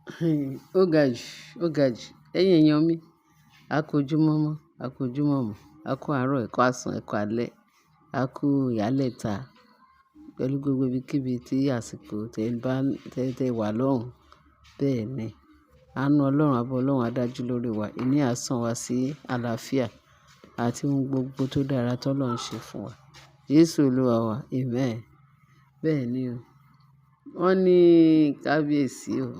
Ó ga jù, ó ga jù. Ẹ̀yin èèyàn mi, a kú ojúmọ́ mọ́, a kú ojúmọ́ mọ́, a kú àárọ̀, ẹ kú àsán, ẹ kú alẹ́, a kú ìyálẹ̀ta pẹ̀lú gbogbo ibikíbi tí àsìkò tẹ wà lọ́hùn. Bẹ́ẹ̀ ni, àánú Ọlọ́run, àbọ̀ Ọlọ́run á dájú lórí wa. Ìní à san wa sí àlàáfíà àti ohun gbogbo tó dára tí Ọlọ́run ṣe fún wa. Jésù Olúwa wa, amen. Bẹ́ẹ̀ ni o. Wọ́n ní kábíyèsí o.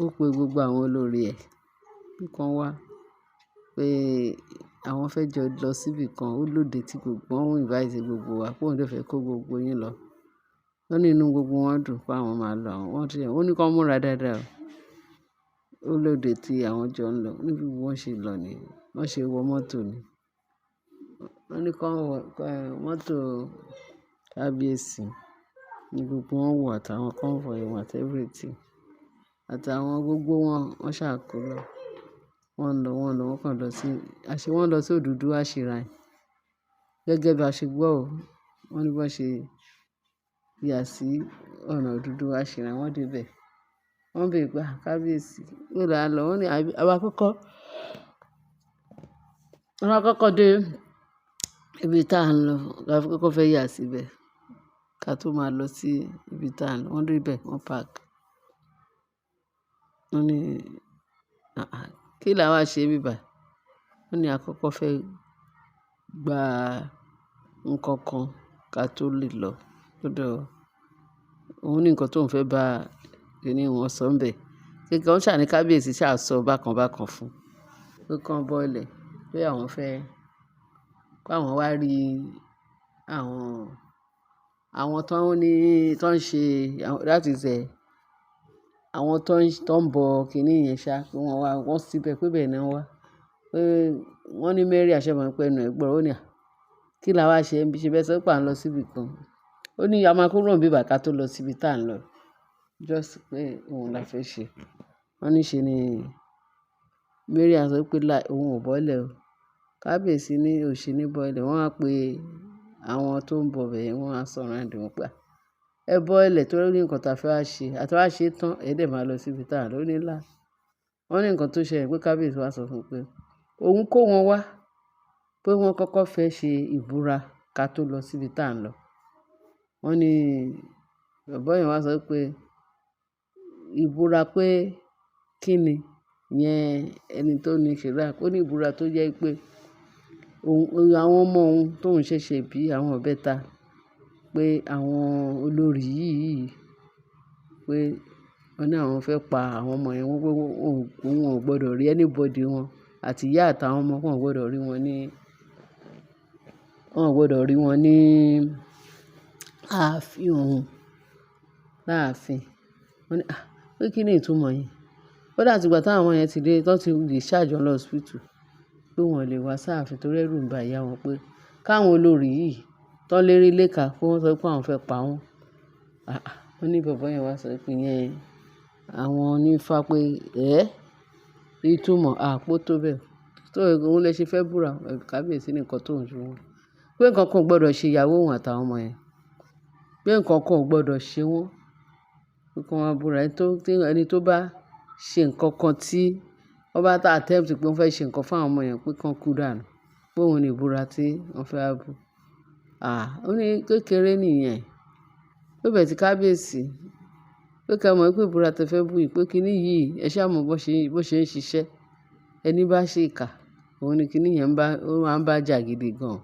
Ó pe gbogbo àwọn olórí ẹ̀ bí kan wá pé àwọn fẹ́ jọ lọ síbi kan. Ó lóde tí gbogbo wọn invite gbogbo wa pé òun dẹ̀ fẹ́ kó gbogbo yín lọ. Wọ́n ní inú gbogbo wọn dùn pé àwọn máa lọ. Wọ́n ní kí wọ́n múra dáadáa o. Ó lóde tí àwọn jọ ń lọ. Níbi wọ́n ṣe lọ ni wọ́n ṣe wọ mọ́tò ni. Wọ́n ní kí wọ́n wọ mọ́tò kábíyèsí ní gbogbo wọn wọ̀ àtàwọn convoy wọn àti everything. Àtàwọn gbogbo wọn, wọ́n ṣà kó lọ. Wọ́n kàn lọ sí, wọ́n lọ sí Odùduwà shrine. Gẹ́gẹ́ bí a ṣe gbọ́ o, wọ́n ní bọ́n ṣe yà sí ọ̀nà Odùduwà shrine, wọ́n dé bẹ̀. Wọ́n béèrè pé kábíyèsí, níbo là ń lọ? Wọ́n ní àwa kọ́kọ́ dé ibi tá à ń lọ. Àwa kọ́kọ́ fẹ́ yà síbẹ̀ ká tó máa lọ sí ibi tá à ń lọ. Wọ́n dé bẹ̀, wọ́n park. Wọ́n ní, kí là wá ṣe níbí báyìí? Wọ́n ní a kọ́kọ́ fẹ́ gba nǹkan kan ká tó lè lọ. Lọ́dọ̀ òun ní nǹkan tó ń fẹ́ bá ẹni wọn sọ ń bẹ̀. Kíkẹ́ wọ́n ṣà ní kábíyèsí ṣà sọ bákan bákan fún. Pé kán bọ́lẹ̀, pé àwọn fẹ́, pé àwọn wá rí àwọn tó ń ṣe, that is àwọn tó ń bọ kiní yẹn ṣá, pé wọ́n síbẹ̀, pé bẹ́ẹ̀ ni wọ́n wá. Pé wọ́n ní Mary àṣẹ̀mọ̀ pé ẹnu ẹ̀ gbọ́rọ̀. Ó ní kí là wá ṣe níbi ṣe bẹ́ẹ̀ sọ pé à ń lọ síbi kan. Ó ní a máa kúrò níbí báyìí ká tó lọ síbi tá à ń lọ. Just pé òun la fẹ́ ṣe. Wọ́n ní ṣe ni Mary á sọ pé òun ò bọ́lẹ̀ o. Kábíyèsí ní ò ṣe ní bọ́lẹ̀. Wọ́n á pe àwọn tó ń bọ bẹ̀ yẹn, wọ́n á surround wọn pé ẹ bọ́lẹ̀ torí ó ní nǹkan tá a fẹ́ wá ṣe. Àti wá ṣe tán, ẹ dẹ̀ máa lọ síbi tá à ń lọ. Ó ní lá. Wọ́n ní nǹkan tó ṣẹlẹ̀ pé kábíyèsí wá sọ fún un pé òun kó wọn wá pé wọ́n kọ́kọ́ fẹ́ ṣe ìbúra ká tó lọ síbi tá à ń lọ. Wọ́n ní bàbá yẹn wá sọ pé ìbúra pé kí ni ìyẹn ẹni tó ní ṣẹ̀ríà. Ó ní ìbúra tó jẹ́ pé àwọn ọmọ òun tóun ṣẹ̀ṣẹ̀ bí, àwọn ìbẹ́ta, pé àwọn olórí yìí pé wọ́n ní àwọn fẹ́ pa àwọn ọmọ yẹn. Wọ́n pé òun ò gbọdọ̀ rí anybody wọn àti ìyá àtàwọn ọmọ wọn ò gbọdọ̀ rí wọn ní ààfin òun, láàfin. Wọ́n ní pé kí ni ìtumọ̀ yẹn? Ó dà tí ìgbà táwọn ọmọ yẹn ti dé, tó ti discharge wọn lọ hospital, pé wọ́n lè wá sáàfin torí ẹ̀rù ń ba ìyá wọn pé káwọn olórí yìí tán lérí léka pé wọ́n sọ pé àwọn fẹ́ pa wọ́n. Wọ́n ní bàbá yẹn wá sọ pé ìyẹn àwọn onífá pé ìtumọ̀ àpò tó bẹ́ẹ̀. Tó òun lè ṣe fẹ́ búra kábíyèsí ní nǹkan tó ń ṣe wọn. Pé nǹkan kan ò gbọdọ̀ ṣe ìyàwó òun àtàwọn ọmọ yẹn. Pé nǹkan kan ò gbọdọ̀ ṣe wọ́n. Pé kí wọ́n búra. Ẹni tó bá ṣe nǹkan kan tí wọ́n bá attempt pé wọ́n fẹ́ ṣe nǹkan fún àwọn ọmọ yẹn, pé kán kú dànù. Pé òun ni ìbúra tí wọ́n fẹ́ wá bú. Ó ní kékeré nìyẹn. Pé bẹ́ẹ̀ tí kábíyèsí, pé kí ẹ mọ̀ pé ìbúra tí ẹ fẹ́ bú yìí, pé kíní yìí ẹ ṣá mọ̀ bó ṣe ń ṣiṣẹ́. Ẹni bá ṣe ìkà, òun ni kíní yẹn máa ń bá jà gidi gan.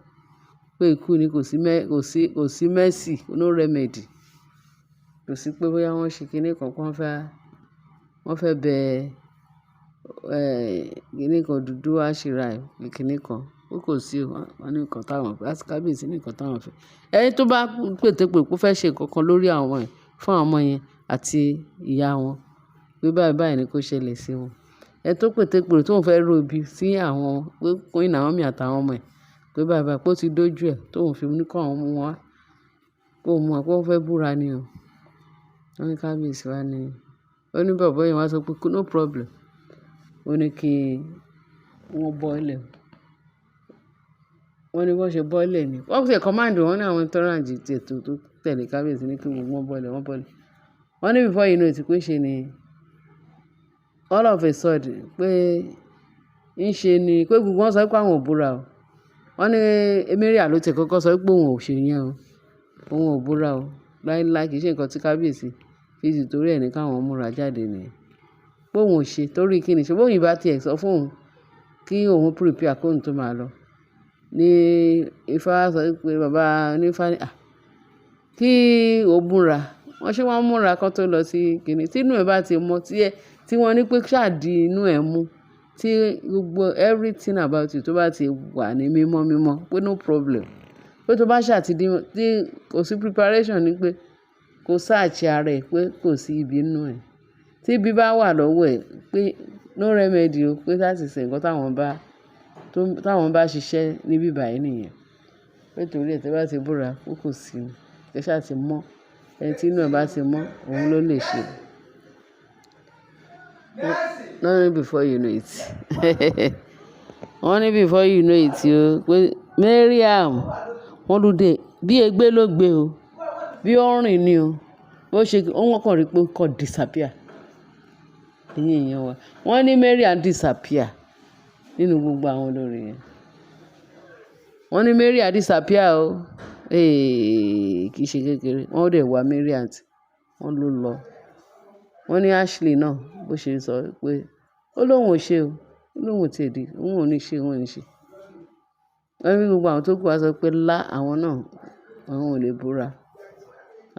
Pé ikú ni kò sí mercy, no remedy. Kò sí pé bóyá wọ́n ṣe kíní kan kí wọ́n fẹ́ bẹ kíní kan Odùduwà shrine kíní kan. Ó kò sí o. Wọ́n ní nǹkan táwọn fẹ́. Láti kábíyèsí ní nǹkan táwọn fẹ́. Ẹni tó bá pètepèrò pé ó fẹ́ ṣe nǹkan kan lórí àwọn ọmọ yẹn, fún àwọn ọmọ yẹn àti ìyá wọn, pé báyìí báyìí ni kó ṣẹlẹ̀ sí wọn. Ẹni tó pètepèrò tóun fẹ́ rò ibi sí àwọn pé Queen Naomi àtàwọn ọmọ ẹ̀, pé báyìí báyìí pé ó ti dójú ẹ̀ tóun fi ní kí àwọn mú wọn wá. Pé òun mọ̀ pé wọ́n fẹ́ búra ni o. Wọ́n ní kábíyèsí wá ní. Ó ní bàbá yẹn wá sọ pé no problem. Ó ní kí wọ́n bọ́lẹ̀. Wọ́n ní bọ́n ṣe bọ́lẹ̀ ni. Wọ́n ṣe command wọn ní àwọn intolerant tó tẹ̀lé kábíyèsí ní kí gbogbo wọn bọ́lẹ̀. wọ́n ní before you know it pé ṣe ni all of a sudden pé ń ṣe ni pé gbogbo wọn sọ pé àwọn ò búra o. Wọ́n ní Mariam ló ti kọ́kọ́ sọ pé òun ò ṣe yẹn o, òun ò búra o láíláí, kì í ṣe nǹkan tí kábíyèsí fi sì torí ẹ̀ ní káwọn múra jáde nìyẹn. Pé òun ò ṣe torí kí ni ṣe bóun ìbá tiẹ̀ sọ fún òun kí òun prepare kóun tó máa lọ. Ní Ifá sọ pé bàbá onífá ní kí ó búra. Wọ́n ṣé wọ́n múra kan tó lọ sí kíni. Tí inú ẹ̀ bá ti mọ́ tí wọ́n ní pé ṣáà di inú ẹ̀ mú, tí gbogbo everything about you tó bá ti wà ní mímọ́ pé no problem. Pé tó bá ṣáà ti di tí kò sí preparation ní pé kò search ara ẹ̀ pé kò sí ibi inú ẹ̀. Tí ibi bá wà lọ́wọ́ ẹ̀ pé no remedy o, pé that is nǹkan táwọn bá ṣiṣẹ́ níbí báyìí nìyẹn. Pé torí ẹ̀ tí bá ti búra pé kò sí o, ẹ ṣáà ti mọ́. Ẹni tí inú ẹ̀ bá ti mọ́, òun ló lè ṣe. Not before you know it. Wọ́n ní before you know it o pé Mariam wọ́n ló dé bí egbé ló gbé o, bí ó rìn ni o. Bó ṣe wọ́n kàn rí pé ó kàn disappear. Ẹ̀yin èèyàn wa. Wọ́n ní Mariam disappear nínú gbogbo àwọn olórí yẹn. Wọ́n ní Mariam disappear o. Kì í ṣe kékeré. Wọ́n dẹ̀ wá Mariam tí wọ́n ló lọ. Wọ́n ní Ashley náà bó ṣe sọ pé ó lóun ò ṣe o, ó lóun ò tiẹ̀ dé, òun ò ní ṣe, òun ò ní ṣe. Wọ́n ní gbogbo àwọn tó kù wá sọ pé àwọn náà àwọn ò lè búra.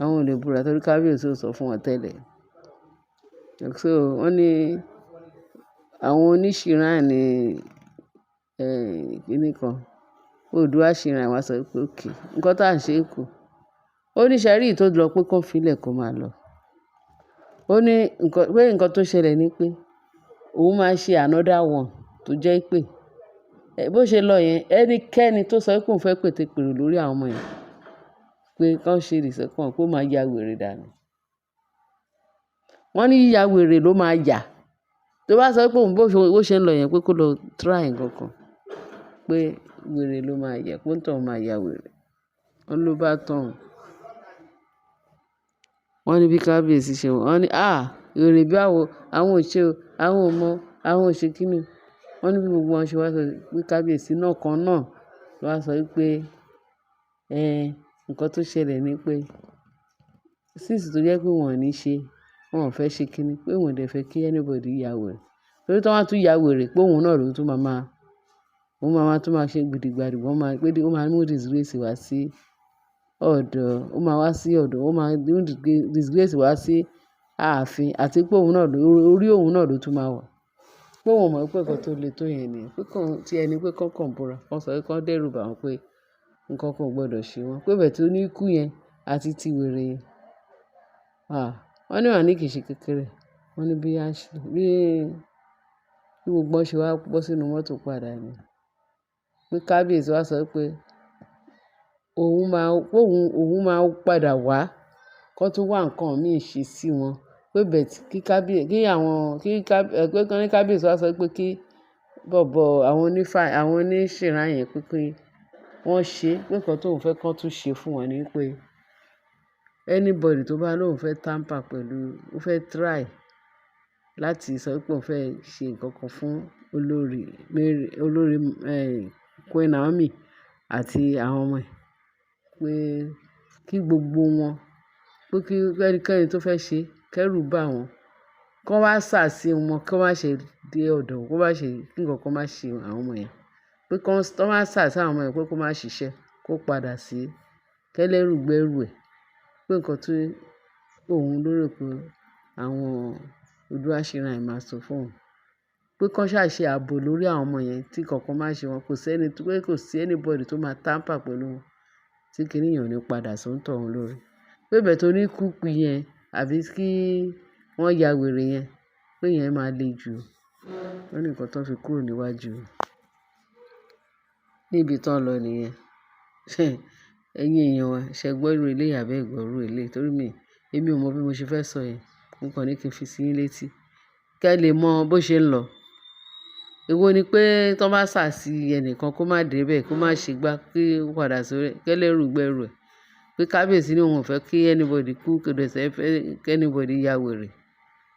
Àwọn ò lè búra torí kábíyèsí ò sọ fún wọn tẹ́lẹ̀. So wọ́n ní àwọn oníṣìíráànì kíní kan Oòduà ṣìíráànì wá sọ pé okay nǹkan tá à ń ṣe kù. Ó ní ṣẹ́rí tó lọ pé kó filẹ̀ kó máa lọ. Ó ní nǹkan tó ṣẹlẹ̀ ni pé òun máa ṣe another one tó jẹ́ pé bó ṣe lọ yẹn ẹnikẹ́ni tó sọ pé òun fẹ́ pètepèrò lórí àwọn ọmọ yẹn pé kán ṣe ìṣẹ̀kan pé ó máa ya wèrè dànù. Wọ́n ní yíya wèrè ló máa yà. Tó bá sọ pé òun bó ṣe ń lọ yẹn pé kó lọ try nǹkan kan pé wèrè ló máa yà, pé òun máa ya wèrè. Wọ́n ló bá tán. Wọ́n ní bí kábíyèsí ṣe wọ́n ní wèrè bí àwọn ò ṣe o, àwọn ò mọ, àwọn ò ṣe kíni. Wọ́n ní bí gbogbo wọn ṣe wá sọ pé kábíyèsí náà kan náà ló wá sọ pé nǹkan tó ṣẹlẹ̀ ni pé since tó jẹ́ pé wọ́n ò ní ṣe, wọ́n ò fẹ́ ṣe kíni, pé wọ́n ò dẹ̀ fẹ́ kí anybody ya wèrè. Torí tí wọ́n bá tún ya wèrè pé òun náà ló tún máa tún máa ṣe gidigbadi, ó máa mú disgrace wá sí ọ̀dọ̀, ó máa wá sí ọ̀dọ̀, ó máa mú disgrace wá sí ààfin àti pé òun náà orí òun náà ló tún máa wà. Pé òun mọ̀ pé nǹkan tó le tó yẹn nìyẹn. Pé tí ẹni pé kán búra, kán sọ pé kán dẹ́rù bà wọ́n pé nǹkan kan ò gbọdọ̀ ṣe wọ́n. Pé bẹ́ẹ̀ tó ní ikú yẹn àti ti wèrè yẹn. Wọ́n ní wọ́n ní kì í ṣe kékeré. Wọ́n ní bí gbogbo wọn ṣe wá bọ́ sínú mọ́tò padà ni. Pé kábíyèsí wá sọ pé òun máa padà wá kán tún wá nǹkan míì ṣe sí wọn. Pé bẹ́ẹ̀ kán ní kábíyèsí wá sọ pé kí bọ̀bọ̀ àwọn oníṣìíráànì yẹn pé wọ́n ṣe pé nǹkan tóun fẹ́ kán tún ṣe fún wọn ni pé anybody tó bá lóun fẹ́ tamper pẹ̀lú, ó fẹ́ try láti sọ pé òun fẹ́ ṣe nǹkan kan fún olórí Queen Naomi àti àwọn ọmọ ẹ̀ pé kí gbogbo wọn pé kí ẹnikẹ́ni tó fẹ́ ṣe kẹ́rù bà wọ́n, kán wá sà sí wọn, kán má ṣe dé ọ̀dọ̀ wọn, kó má ṣe kí nǹkan kan má ṣe àwọn ọmọ yẹn. Pé kán wá sà sí àwọn ọmọ yẹn pé kó má ṣiṣẹ́, kó padà sí kẹ́lẹ́rù gbẹ́rù ẹ̀. Pé nǹkan tí òun lérò pé àwọn Oòduà ṣìíráànì máa sọ fún òun. Pé kán ṣáà ṣe ààbò lórí àwọn ọmọ yẹn tí nǹkan kan má ṣe wọn. Kò sí anybody tó máa tamper pẹ̀lú wọn tí kíní yẹn ò ní padà sóńtọ̀hún lórí. Pé bẹ́ẹ̀ tó ní kúkú yẹn àbí kí wọ́n ya wèrè yẹn pé yẹn máa le jù. Wọ́n ní nǹkan tó fi kúrò níwájú níbi tán lọ nìyẹn. Ẹ̀yin èèyàn wa, ṣẹ gbọ́ irú eléyìí àbí ẹ gbọ́ irú eléyìí? Torí èmi ò mọ bí mo ṣe fẹ́ sọ yẹn. Mo kàn ní kí n fi sí yín létí. Kẹ́ lè mọ bó ṣe ń lọ. Èwo ni pé tán bá sà sí ẹnìkan kó má dé bẹ́ẹ̀, kó má ṣe gbá kí ó padà sórí ẹ̀, kẹ́lẹ́rù gbẹ́rù ẹ̀. pé kábíyèsí ní òun ò fẹ́ kí anybody kú, kò dẹ̀ fẹ́ kí anybody ya wèrè,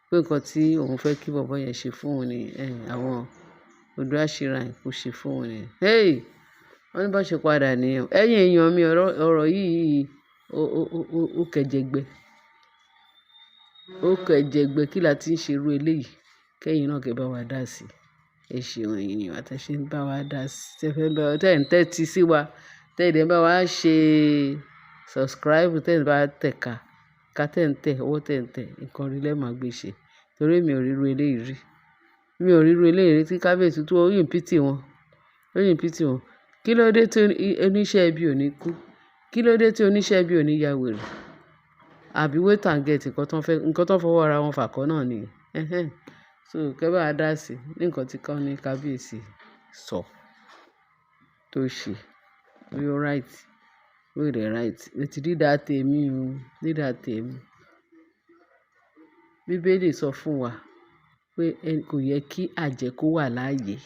pé nǹkan tí òun fẹ́ kí bọ̀bọ́ yẹn ṣe fún òun ni àwọn Oòduà Shrine kó ṣe fún òun ni. Wọ́n ní bá ṣe padà nìyẹn. Ẹ̀yin èèyàn mi, ọ̀rọ̀ yìí ó kẹjẹgbẹ. Ó kẹjẹgbẹ, kí la ti ń ṣe irú eléyìí? Kẹ́yìn náà kẹ́ bá wa dá sí. Ẹ ṣeun ẹ̀yin èèyàn, àtẹ̀ṣe ń bá wa dá sí. Tẹ́ ń tẹ́tí sí wa, tẹ́ ẹ̀ dẹ̀ ń bá wa ṣe subscribe, tẹ́ ẹ̀ ń bá wa tẹ̀ka, tẹ́ ń tẹ̀, ọwọ́ tẹ́ ń tẹ̀, nǹkan rí lẹ́ẹ̀ máa gbé ṣe. Torí mi ò rí irú eléyìí rí. Mi ò rí irú eléyìí rí tí kábíyèsí tó yìn pìtì wọn. Ó yìn pìtì wọn. Kí ló dé tí oníṣẹ́ ibi ò ní kú? Kí ló dé tí oníṣẹ́ ibi ò ní ya wèrè? Àbí wait and get nǹkan tó fọwọ́ ara wọn fà kọ́ náà nìyẹn. So kẹ́ bá wa dá sí ní nǹkan tí kan ní kábíyèsí sọ tó ṣe. Bí ó right, bí ó dẹ̀ right. Mo ti rí dá tèmi o, rí dá tèmi. Bíbélì sọ fún wa pé kò yẹ kí àjẹ́ kó wà láàyè.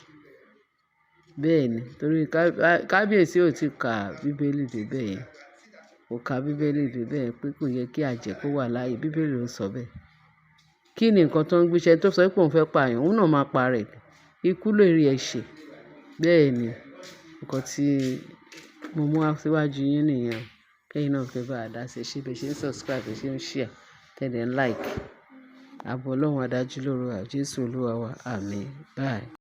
Bẹ́ẹ̀ ni, torí kábíyèsí ò tí ka Bíbélì dé bẹ́ẹ̀ yẹn. Kò ka Bíbélì dé bẹ́ẹ̀ yẹn pé kò yẹ kí àjẹ́ kó wà láàyè. Bíbélì ló sọ bẹ́ẹ̀. Kí ni nǹkan tó ń gbéṣẹ́ tó sọ pé òun fẹ́ pa èèyàn, òun náà máa pa rẹ̀. Ikú lórí ẹ̀ṣẹ̀. Bẹ́ẹ̀ ni, nǹkan tí mo mú wá síwájú yín nìyẹn. Kẹ́yìn náà kẹ́ bá wa dá sí. Ṣé bẹ́ẹ̀ ṣe ń subscribe, ṣe ń share, tẹ́ ẹ̀ ń like. Ààbò Ọlọ́run á dájú lórí wa. Jésù Olúwa wa. Àmín. Bye.